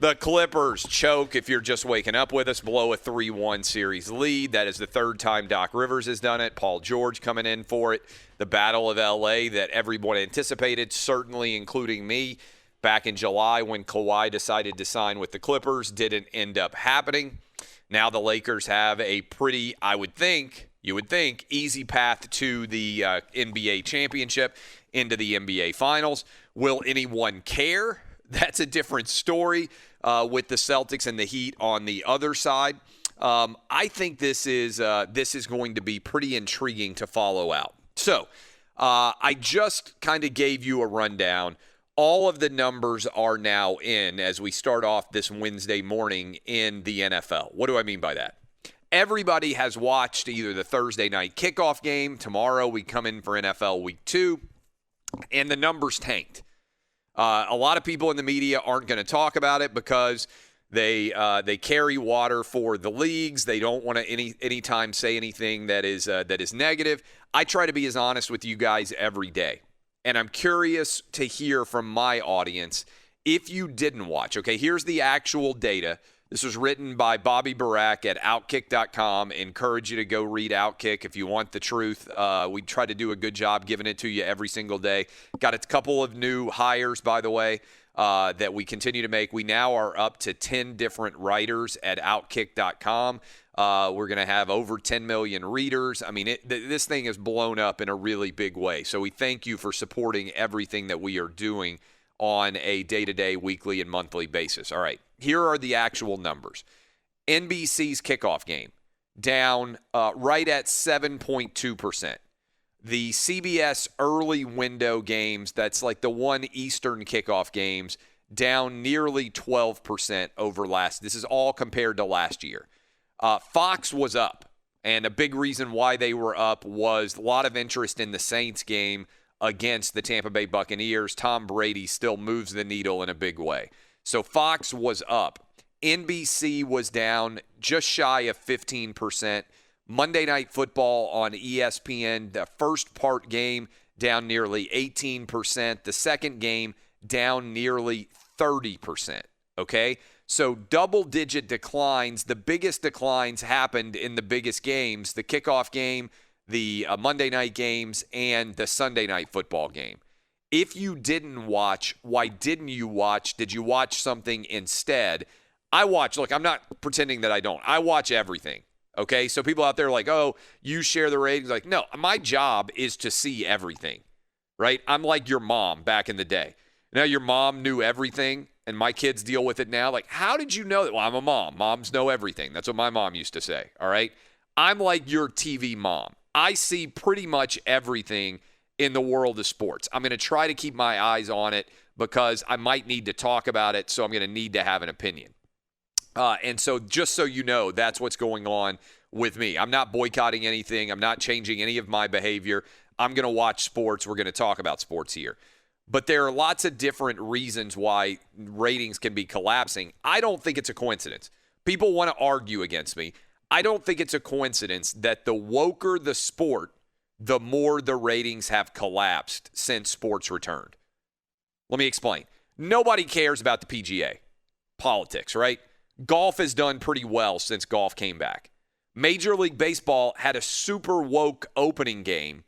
The Clippers choke, if you're just waking up with us, blow a 3-1 series lead. That is the third time Doc Rivers has done it. Paul George coming in for it. The Battle of L.A. that everyone anticipated, certainly including me, back in July when Kawhi decided to sign with the Clippers, didn't end up happening. Now the Lakers have a pretty, you would think, easy path to the NBA championship, into the NBA Finals. Will anyone care? That's a different story with the Celtics and the Heat on the other side. I think this is going to be pretty intriguing to follow out. So I just kind of gave you a rundown. All of the numbers are now in as we start off this Wednesday morning in the NFL. What do I mean by that? Everybody has watched either the Thursday night kickoff game. Tomorrow we come in for NFL Week 2, and the numbers tanked. A lot of people in the media aren't going to talk about it because they carry water for the leagues. They don't want to anytime say anything that is negative. I try to be as honest with you guys every day, and I'm curious to hear from my audience if you didn't watch. Okay, here's the actual data. This was written by Bobby Barak at Outkick.com. Encourage you to go read Outkick if you want the truth. We try to do a good job giving it to you every single day. Got a couple of new hires, by the way, that we continue to make. We now are up to 10 different writers at Outkick.com. We're going to have over 10 million readers. I mean, this thing is blown up in a really big way. So we thank you for supporting everything that we are doing on a day-to-day, weekly, and monthly basis. All right, here are the actual numbers. NBC's kickoff game, down right at 7.2%. The CBS early window games, that's like the one Eastern kickoff games, down nearly 12% over last. This is all compared to last year. Fox was up, and a big reason why they were up was a lot of interest in the Saints game against the Tampa Bay Buccaneers. Tom Brady still moves the needle in a big way. So Fox was up. NBC was down just shy of 15%. Monday Night Football on ESPN, the first part game, down nearly 18%. The second game, down nearly 30%. Okay? So double-digit declines. The biggest declines happened in the biggest games, the kickoff game, the Monday night games, and the Sunday night football game. If you didn't watch, why didn't you watch? Did you watch something instead? I watch. Look, I'm not pretending that I don't. I watch everything, okay? So people out there are like, oh, you share the ratings. Like, no, my job is to see everything, right? I'm like your mom back in the day. Now your mom knew everything, and my kids deal with it now. Like, how did you know that? Well, I'm a mom. Moms know everything. That's what my mom used to say, all right? I'm like your TV mom. I see pretty much everything in the world of sports. I'm going to try to keep my eyes on it because I might need to talk about it, so I'm going to need to have an opinion. And so just so you know, that's what's going on with me. I'm not boycotting anything. I'm not changing any of my behavior. I'm going to watch sports. We're going to talk about sports here. But there are lots of different reasons why ratings can be collapsing. I don't think it's a coincidence. People want to argue against me. I don't think it's a coincidence that the woker the sport, the more the ratings have collapsed since sports returned. Let me explain. Nobody cares about the PGA. Politics, right? Golf has done pretty well since golf came back. Major League Baseball had a super woke opening game.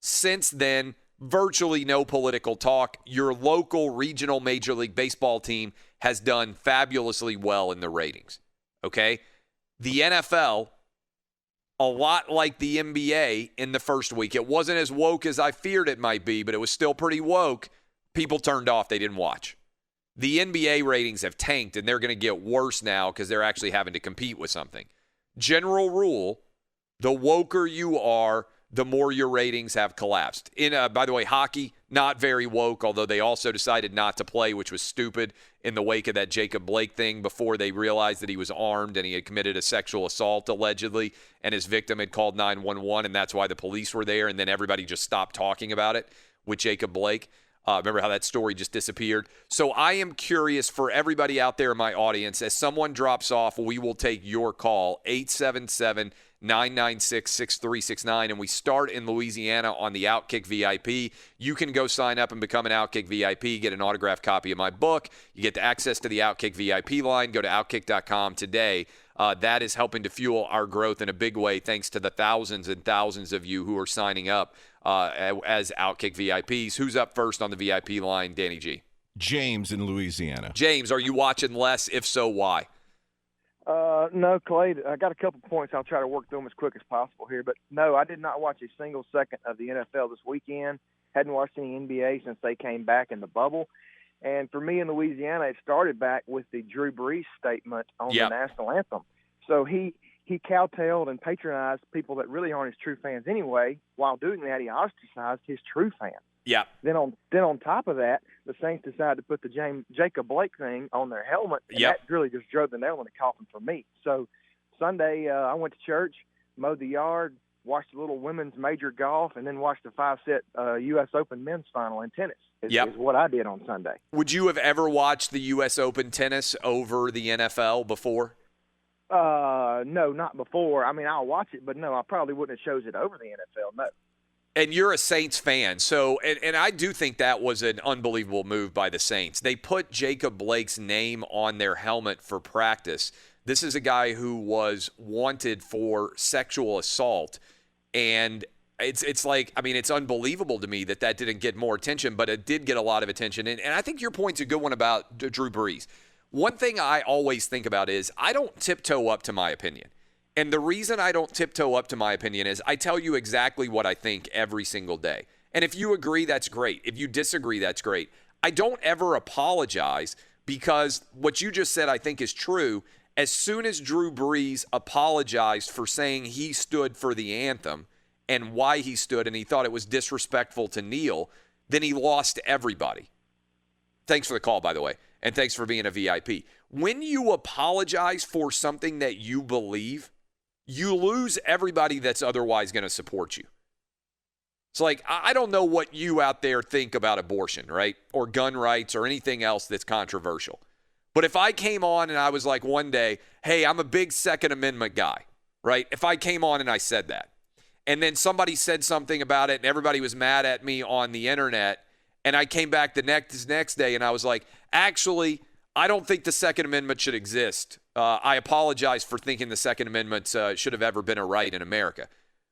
Since then, virtually no political talk. Your local regional Major League Baseball team has done fabulously well in the ratings. Okay? The NFL, a lot like the NBA in the first week. It wasn't as woke as I feared it might be, but it was still pretty woke. People turned off. They didn't watch. The NBA ratings have tanked, and they're going to get worse now because they're actually having to compete with something. General rule, the woker you are, the more your ratings have collapsed. By the way, hockey, not very woke, although they also decided not to play, which was stupid in the wake of that Jacob Blake thing before they realized that he was armed and he had committed a sexual assault, allegedly, and his victim had called 911, and that's why the police were there, and then everybody just stopped talking about it with Jacob Blake. Remember how that story just disappeared? So I am curious for everybody out there in my audience. As someone drops off, we will take your call, 877 996-6369. And we start in Louisiana on the Outkick VIP. You can go sign up and become an Outkick VIP, get an autographed copy of my book. You get the access to the Outkick VIP line. Go to outkick.com today. That is helping to fuel our growth in a big way, thanks to the thousands and thousands of you who are signing up as Outkick VIPs. Who's up first on the VIP line, Danny G? James in Louisiana. James, are you watching less? If so, why? No, Clay, I got a couple points. I'll try to work through them as quick as possible here. But, no, I did not watch a single second of the NFL this weekend. Hadn't watched any NBA since they came back in the bubble. And for me in Louisiana, it started back with the Drew Brees statement on the national anthem. So he cowtailed and patronized people that really aren't his true fans anyway. While doing that, he ostracized his true fans. Yeah. Then on top of that, the Saints decided to put the Jacob Blake thing on their helmet, and that really just drove the nail in the coffin for me. So Sunday, I went to church, mowed the yard, watched a little women's major golf, and then watched the 5-set U.S. Open men's final in tennis. Is what I did on Sunday. Would you have ever watched the U.S. Open tennis over the NFL before? No, not before. I mean, I'll watch it, but no, I probably wouldn't have chose it over the NFL, no. And you're a Saints fan, so and I do think that was an unbelievable move by the Saints. They put Jacob Blake's name on their helmet for practice. This is a guy who was wanted for sexual assault, and it's like, I mean, it's unbelievable to me that didn't get more attention, but it did get a lot of attention. And I think your point's a good one about Drew Brees. One thing I always think about is I don't tiptoe up to my opinion. And the reason I don't tiptoe up to my opinion is I tell you exactly what I think every single day. And if you agree, that's great. If you disagree, that's great. I don't ever apologize because what you just said I think is true. As soon as Drew Brees apologized for saying he stood for the anthem and why he stood and he thought it was disrespectful to kneel, then he lost everybody. Thanks for the call, by the way, and thanks for being a VIP. When you apologize for something that you believe, you lose everybody that's otherwise going to support you. It's like, I don't know what you out there think about abortion, right? Or gun rights or anything else that's controversial. But if I came on and I was like one day, hey, I'm a big Second Amendment guy, right? If I came on and I said that, and then somebody said something about it and everybody was mad at me on the internet, and I came back the next day and I was like, actually, I don't think the Second Amendment should exist. I apologize for thinking the Second Amendment should have ever been a right in America.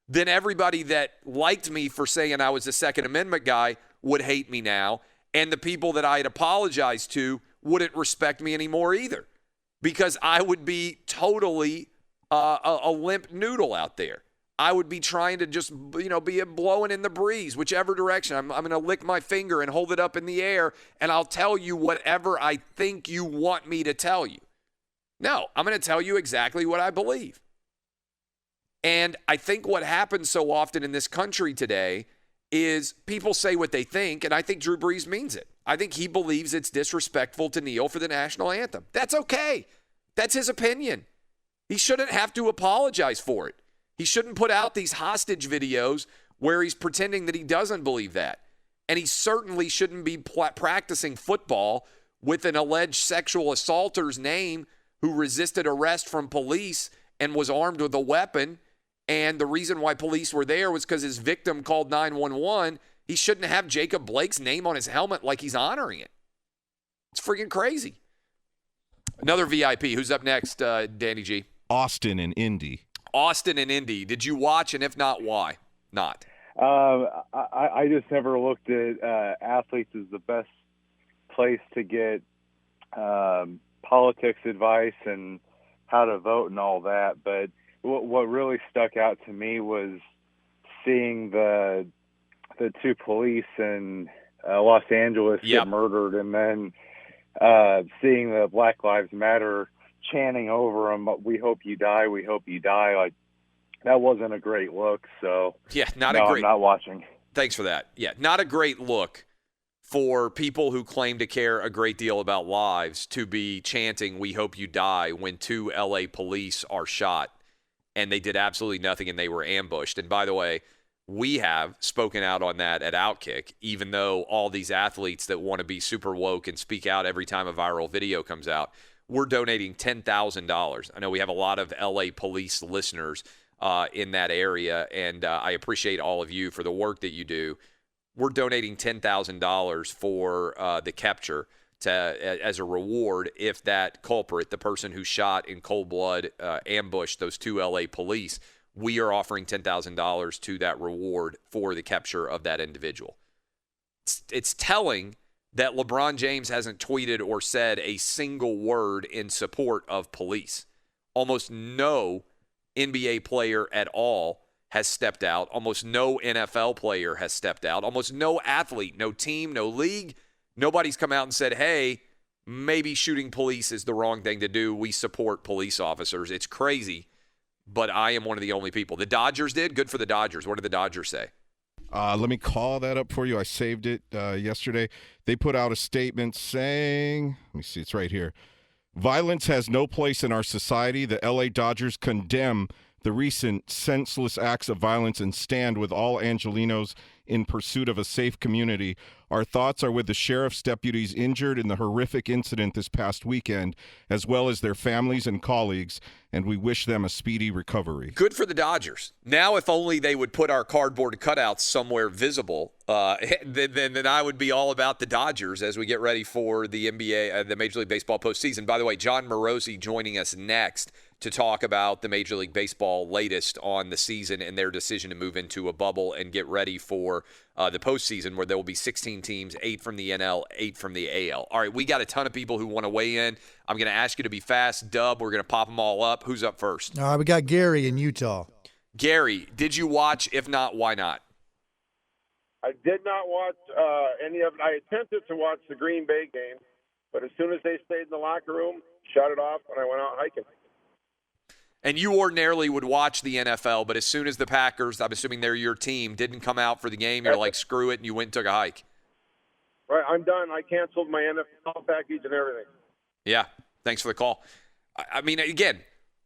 Then everybody that liked me for saying I was a Second Amendment guy would hate me now, and the people that I had apologized to wouldn't respect me anymore either, because I would be totally a limp noodle out there. I would be trying to just, be blowing in the breeze, whichever direction. I'm going to lick my finger and hold it up in the air, and I'll tell you whatever I think you want me to tell you. No, I'm going to tell you exactly what I believe. And I think what happens so often in this country today is people say what they think, and I think Drew Brees means it. I think he believes it's disrespectful to kneel for the national anthem. That's okay. That's his opinion. He shouldn't have to apologize for it. He shouldn't put out these hostage videos where he's pretending that he doesn't believe that. And he certainly shouldn't be practicing football with an alleged sexual assaulter's name who resisted arrest from police and was armed with a weapon. And the reason why police were there was because his victim called 911. He shouldn't have Jacob Blake's name on his helmet like he's honoring it. It's freaking crazy. Another VIP. Who's up next, Danny G? Austin and Indy. Austin and Indy. Did you watch, and if not, why not? I just never looked at athletes as the best place to get politics advice and how to vote and all that. But what really stuck out to me was seeing the two police in Los Angeles get murdered, and then seeing the Black Lives Matter chanting over them, "We hope you die, we hope you die." Like, that wasn't a great look. So I'm not watching. Thanks for that. Yeah, not a great look for people who claim to care a great deal about lives to be chanting, "We hope you die," when two LA police are shot and they did absolutely nothing and they were ambushed. And by the way, we have spoken out on that at Outkick, even though all these athletes that want to be super woke and speak out every time a viral video comes out, we're donating $10,000. I know we have a lot of LA police listeners. in that area. And I appreciate all of you for the work that you do. We're donating $10,000 for the capture as a reward if that culprit, the person who shot in cold blood, ambushed those 2 L.A. police, we are offering $10,000 to that reward for the capture of that individual. It's telling that LeBron James hasn't tweeted or said a single word in support of police. Almost no NBA player at all has stepped out. Almost no NFL player has stepped out. Almost no athlete, no team, no league. Nobody's come out and said, hey, maybe shooting police is the wrong thing to do. We support police officers. It's crazy, but I am one of the only people. The Dodgers did. Good for the Dodgers. What did the Dodgers say? Let me call that up for you. I saved it yesterday. They put out a statement saying, let me see, it's right here. Violence has no place in our society. The L.A. Dodgers condemn the recent senseless acts of violence and stand with all Angelinos in pursuit of a safe community. Our thoughts are with the sheriff's deputies injured in the horrific incident this past weekend, as well as their families and colleagues, and we wish them a speedy recovery. Good for the Dodgers. Now, if only they would put our cardboard cutouts somewhere visible, then I would be all about the Dodgers as we get ready for the NBA, the Major League Baseball postseason. By the way, John Morosi joining us next to talk about the Major League Baseball latest on the season and their decision to move into a bubble and get ready for the postseason, where there will be 16 teams, 8 from the NL, 8 from the AL. All right, we got a ton of people who want to weigh in. I'm going to ask you to be fast. Dub, we're going to pop them all up. Who's up first? All right, we got Gary in Utah. Gary, did you watch? If not, why not? I did not watch any of it. I attempted to watch the Green Bay game, but as soon as they stayed in the locker room, shut it off, and I went out hiking. And you ordinarily would watch the NFL, but as soon as the Packers, I'm assuming they're your team, didn't come out for the game, you're like, screw it, and you went and took a hike. Right, I'm done. I canceled my NFL package and everything. Yeah, thanks for the call. I mean, again,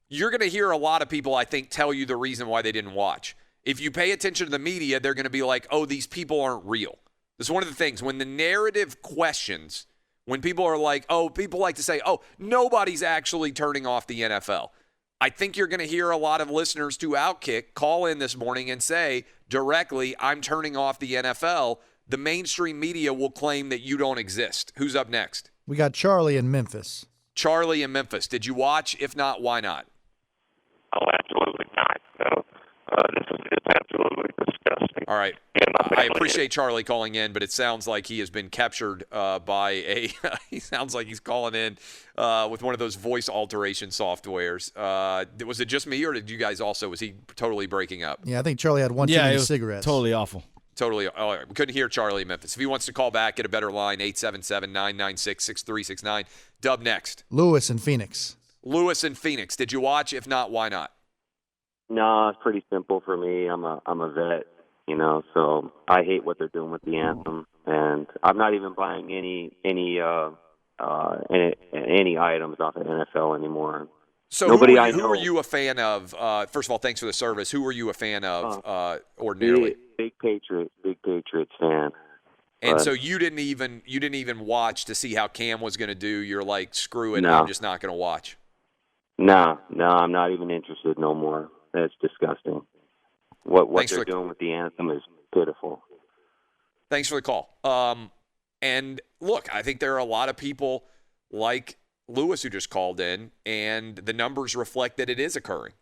you're going to hear a lot of people, I think, tell you the reason why they didn't watch. If you pay attention to the media, they're going to be like, oh, these people aren't real. This is one of the things. When the narrative questions, when people are like, oh, people like to say, oh, nobody's actually turning off the NFL. I think you're going to hear a lot of listeners to Outkick call in this morning and say directly, I'm turning off the NFL. The mainstream media will claim that you don't exist. Who's up next? We got Charlie in Memphis. Charlie in Memphis. Did you watch? If not, why not? Oh, absolutely not. No. It's absolutely disgusting. All right. I appreciate Charlie calling in, but it sounds like he has been captured by a – he sounds like he's calling in with one of those voice alteration softwares. Was it just me, or did you guys also – was he totally breaking up? Yeah, I think Charlie had one too many cigarettes. Totally awful. Totally. Oh, we couldn't hear Charlie in Memphis. If he wants to call back, get a better line, 877-996-6369. Dub next. Lewis in Phoenix. Lewis in Phoenix. Did you watch? If not, why not? No, it's pretty simple for me. I'm a vet, so I hate what they're doing with the anthem, and I'm not even buying any items off of NFL anymore. So who are you a fan of? First of all, thanks for the service. Who are you a fan of ordinarily? Big Patriots fan. And so you didn't even watch to see how Cam was going to do. You're like, screw it, I'm just not going to watch. No, I'm not even interested no more. That's disgusting. What they're doing with the anthem is pitiful. Thanks for the call. And look, I think there are a lot of people like Lewis who just called in, and the numbers reflect that it is occurring.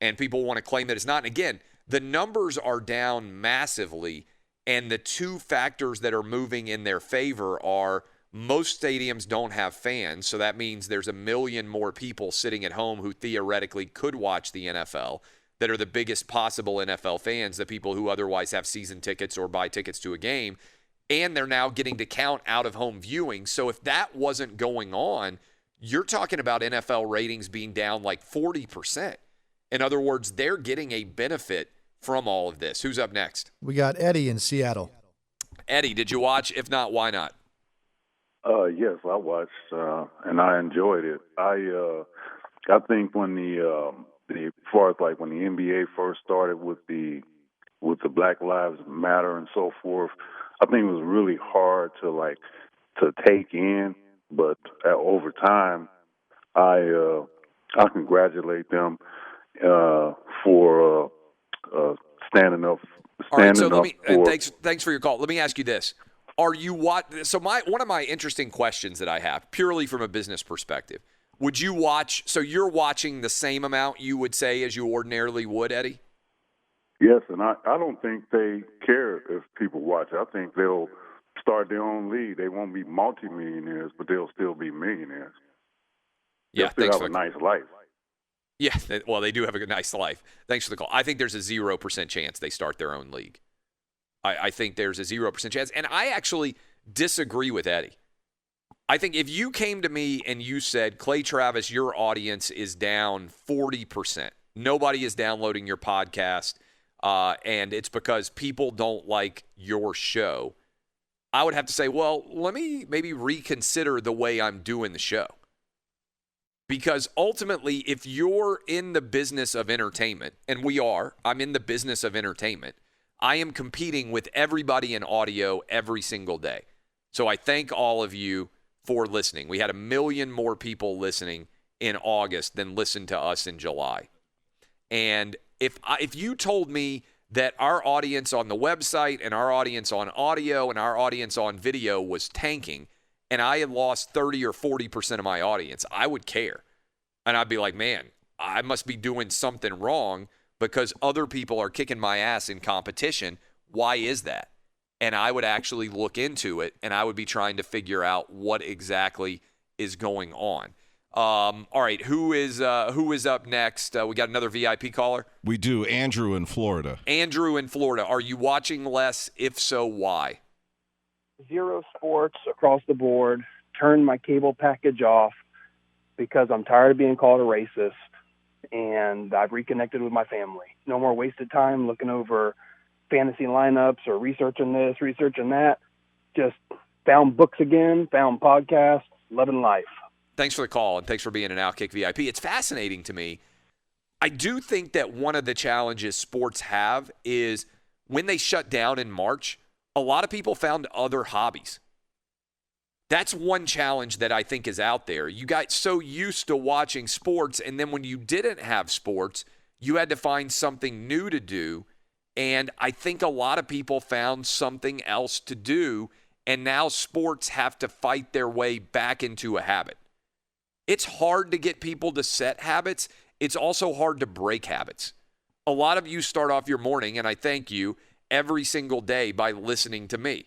And people want to claim that it's not. And again, the numbers are down massively, and the two factors that are moving in their favor are most stadiums don't have fans, so that means there's 1 million more people sitting at home who theoretically could watch the NFL that are the biggest possible NFL fans, the people who otherwise have season tickets or buy tickets to a game, and they're now getting to count out-of-home viewing. So if that wasn't going on, you're talking about NFL ratings being down like 40%. In other words, they're getting a benefit from all of this. Who's up next? We got Eddie in Seattle. Eddie, did you watch? If not, why not? Yes, I watched and I enjoyed it. I think when as far as like when the NBA first started with the Black Lives Matter and so forth, I think it was really hard to take in. But over time, I congratulate them, for standing up. All right, so For, thanks for your call. Let me ask you this: Are you one of my interesting questions that I have, purely from a business perspective, would you watch? So you're watching the same amount you would say as you ordinarily would, Eddie? yes, and I don't think they care if people watch. I think they'll start their own league. They won't be multimillionaires, but they'll still be millionaires. Yeah, they'll still have a nice life. Yeah, well, they do have a nice life. Thanks for the call. I think there's a 0% chance they start their own league. I think there's a 0% chance. And I actually disagree with Eddie. I think if you came to me and you said, Clay Travis, your audience is down 40%. Nobody is downloading your podcast, and it's because people don't like your show. I would have to say, well, let me maybe reconsider the way I'm doing the show. Because ultimately, if you're in the business of entertainment, and I'm in the business of entertainment, I am competing with everybody in audio every single day. So I thank all of you for listening. We had 1 million more people listening in August than listened to us in July. And if you told me that our audience on the website and our audience on audio and our audience on video was tanking, and I had lost 30 or 40% of my audience, I would care. And I'd be like, man, I must be doing something wrong because other people are kicking my ass in competition. Why is that? And I would actually look into it, and I would be trying to figure out what exactly is going on. All right, who is up next? We got another VIP caller? We do. Andrew in Florida. Andrew in Florida. Are you watching less? If so, why? Zero sports across the board. Turned my cable package off because I'm tired of being called a racist, and I've reconnected with my family. No more wasted time looking over fantasy lineups or researching this, researching that. Just found books again, found podcasts, loving life. Thanks for the call, and thanks for being an Outkick VIP. It's fascinating to me. I do think that one of the challenges sports have is when they shut down in March, a lot of people found other hobbies. That's one challenge that I think is out there. You got so used to watching sports, and then when you didn't have sports, you had to find something new to do. And I think a lot of people found something else to do, and now sports have to fight their way back into a habit. It's hard to get people to set habits. It's also hard to break habits. A lot of you start off your morning, and I thank you, every single day by listening to me.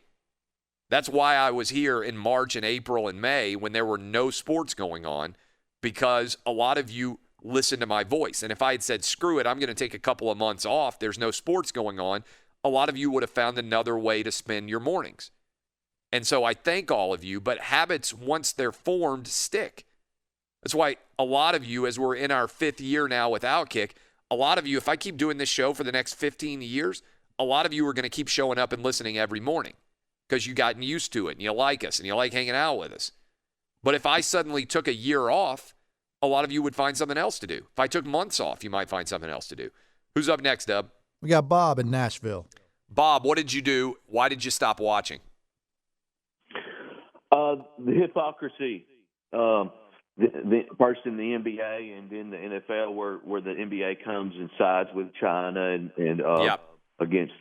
That's why I was here in March and April and May when there were no sports going on, because a lot of you listened to my voice. And if I had said, screw it, I'm going to take a couple of months off, there's no sports going on, a lot of you would have found another way to spend your mornings. And so I thank all of you, but habits, once they're formed, stick. That's why a lot of you, as we're in our 5th year now with Outkick, a lot of you, if I keep doing this show for the next 15 years, a lot of you are going to keep showing up and listening every morning because you've gotten used to it and you like us and you like hanging out with us. But if I suddenly took a year off, a lot of you would find something else to do. If I took months off, you might find something else to do. Who's up next, Dub? We got Bob in Nashville. Bob, what did you do? Why did you stop watching? The hypocrisy. The first in the NBA and then the NFL, where the NBA comes and sides with China and against.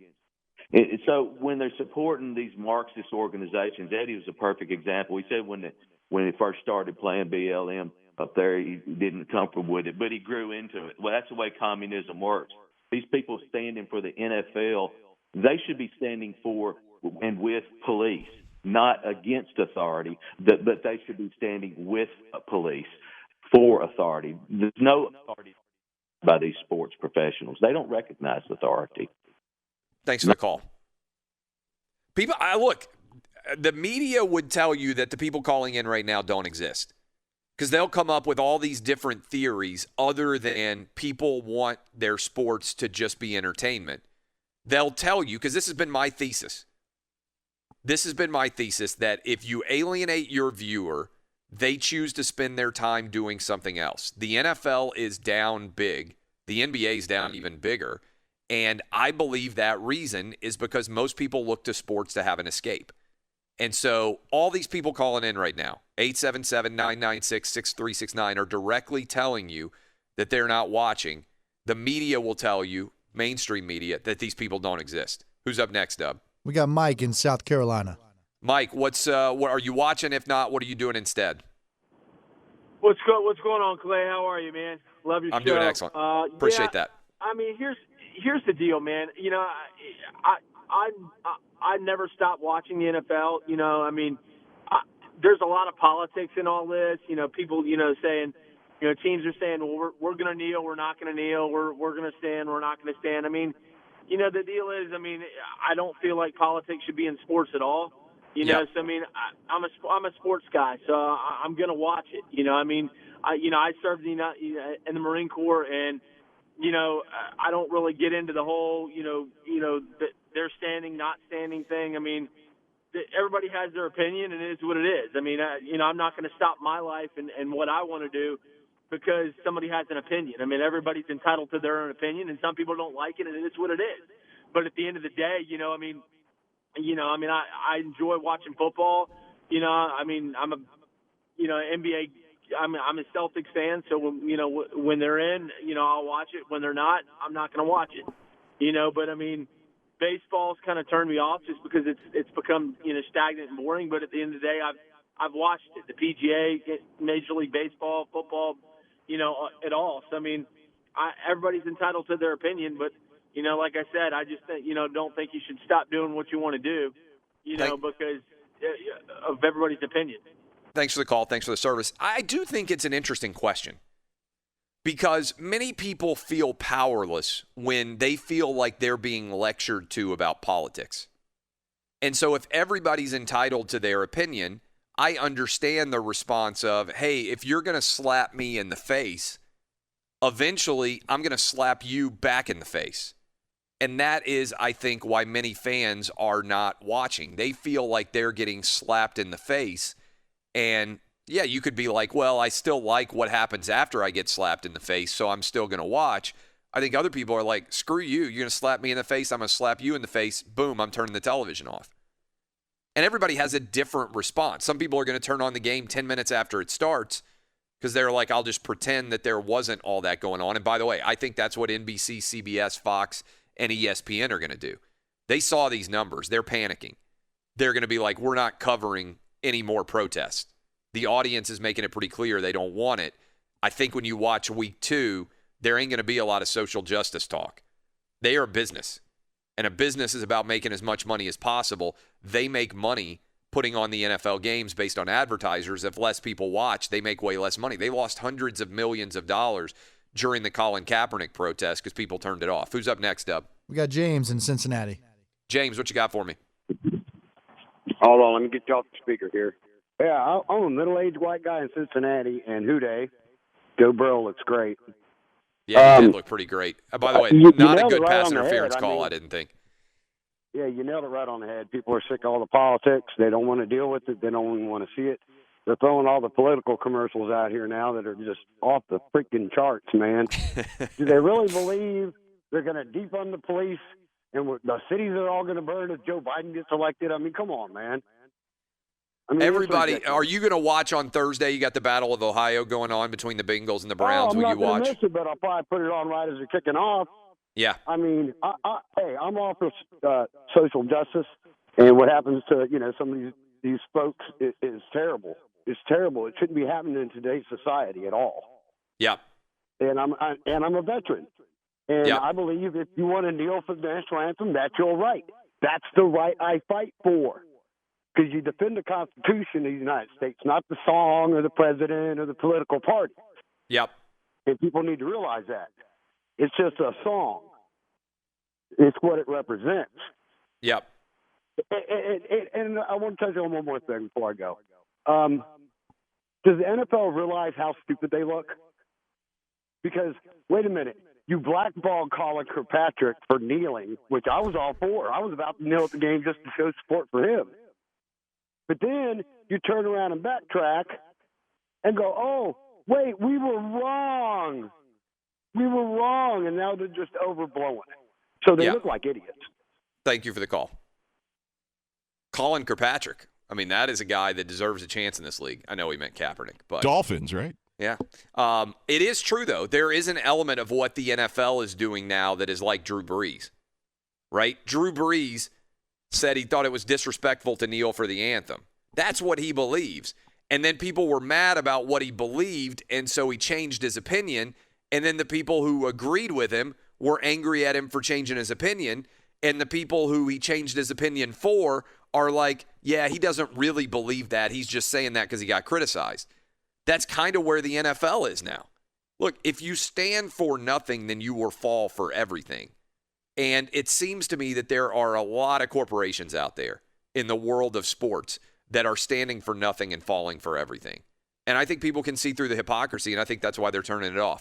And so when they're supporting these Marxist organizations, Eddie was a perfect example. He said when he first started playing BLM up there, he didn't comfortable with it, but he grew into it. Well, that's the way communism works. These people standing for the NFL, they should be standing for and with police, not against authority, but they should be standing with police for authority. There's no authority by these sports professionals. They don't recognize authority. Thanks for the call. People, look, the media would tell you that the people calling in right now don't exist because they'll come up with all these different theories other than people want their sports to just be entertainment. They'll tell you, because this has been my thesis. This has been my thesis that if you alienate your viewer, they choose to spend their time doing something else. The NFL is down big. The NBA is down even bigger. And I believe that reason is because most people look to sports to have an escape. And so all these people calling in right now, 877-996-6369, are directly telling you that they're not watching the media will tell you, mainstream media, that these people don't exist. Who's up next, Dub? We got Mike in South Carolina. Mike, what are you watching? If not, what are you doing instead? What's going on, Clay? How are you, man? Love your show. I'm doing excellent. Appreciate that. I mean, here's the deal, man. You know, I never stopped watching the NFL. You know, I mean, there's a lot of politics in all this. You know, people, saying, teams are saying, well, we're going to kneel, we're not going to kneel, we're going to stand, we're not going to stand. I mean, the deal is, I don't feel like politics should be in sports at all. So I mean, I'm a sports guy, so I'm going to watch it. I served in the Marine Corps, and I don't really get into the whole they're standing, not standing thing. I mean, everybody has their opinion, and it is what it is. I mean, I'm not going to stop my life and what I want to do because somebody has an opinion. I mean, everybody's entitled to their own opinion, and some people don't like it, and it's what it is. But at the end of the day, I enjoy watching football. I'm a NBA. I'm a Celtics fan, so when they're in, I'll watch it. When they're not, I'm not going to watch it. But I mean, baseball's kind of turned me off just because it's become stagnant and boring. But at the end of the day, I've watched it. The PGA, Major League Baseball, football, it all. So I mean, everybody's entitled to their opinion, but like I said, I just think, don't think you should stop doing what you want to do, because of everybody's opinion. Thanks for the call. Thanks for the service. I do think it's an interesting question because many people feel powerless when they feel like they're being lectured to about politics. And so if everybody's entitled to their opinion, I understand the response of, hey, if you're going to slap me in the face, eventually I'm going to slap you back in the face. And that is, I think, why many fans are not watching. They feel like they're getting slapped in the face. And, yeah, you could be like, well, I still like what happens after I get slapped in the face, so I'm still going to watch. I think other people are like, screw you. You're going to slap me in the face. I'm going to slap you in the face. Boom, I'm turning the television off. And everybody has a different response. Some people are going to turn on the game 10 minutes after it starts because they're like, I'll just pretend that there wasn't all that going on. And by the way, I think that's what NBC, CBS, Fox, and ESPN are going to do. They saw these numbers. They're panicking. They're going to be like, we're not covering any more protests. The audience is making it pretty clear they don't want it. I think when you watch week 2, there ain't going to be a lot of social justice talk. They are a business, and a business is about making as much money as possible. They make money putting on the NFL games based on advertisers. If less people watch, they make way less money. They lost hundreds of millions of dollars during the Colin Kaepernick protest because people turned it off. Who's up next, Dub? We got James in Cincinnati. James, what you got for me? Hold on, let me get you off the speaker here. Yeah, I'm a middle-aged white guy in Cincinnati, and Houday, Joe Burrow looks great. Yeah, he did look pretty great. By the way, not a good pass interference call, I didn't think. Yeah, you nailed it right on the head. People are sick of all the politics. They don't want to deal with it. They don't even want to see it. They're throwing all the political commercials out here now that are just off the freaking charts, man. Do they really believe they're going to defund the police and the cities are all going to burn if Joe Biden gets elected? I mean, come on, man. Everybody, are you going to watch on Thursday? You got the Battle of Ohio going on between the Bengals and the Browns. Will you watch? I'm not going to miss it, but I'll probably put it on right as they're kicking off. Yeah. I mean, hey, I'm all for social justice, and what happens to some of these folks is terrible. It's terrible. It shouldn't be happening in today's society at all. Yeah. And I'm a veteran, and I believe if you want to kneel for the national anthem, that's your right. That's the right I fight for. Because you defend the Constitution of the United States, not the song or the president or the political party. Yep. And people need to realize that. It's just a song. It's what it represents. Yep. And I want to touch on one more thing before I go. Does the NFL realize how stupid they look? Because, wait a minute, you blackballed Colin Kirkpatrick for kneeling, which I was all for. I was about to kneel at the game just to show support for him. But then you turn around and backtrack and go, oh, wait, we were wrong. We were wrong, and now they're just overblowing it. So they look like idiots. Thank you for the call. Colin Kirkpatrick. I mean, that is a guy that deserves a chance in this league. I know he meant Kaepernick. But Dolphins, right? Yeah. It is true, though. There is an element of what the NFL is doing now that is like Drew Brees, right? Drew Brees said he thought it was disrespectful to kneel for the anthem. That's what he believes. And then people were mad about what he believed, and so he changed his opinion. And then the people who agreed with him were angry at him for changing his opinion. And the people who he changed his opinion for are like, yeah, he doesn't really believe that. He's just saying that because he got criticized. That's kind of where the NFL is now. Look, if you stand for nothing, then you will fall for everything. And it seems to me that there are a lot of corporations out there in the world of sports that are standing for nothing and falling for everything. And I think people can see through the hypocrisy, and I think that's why they're turning it off.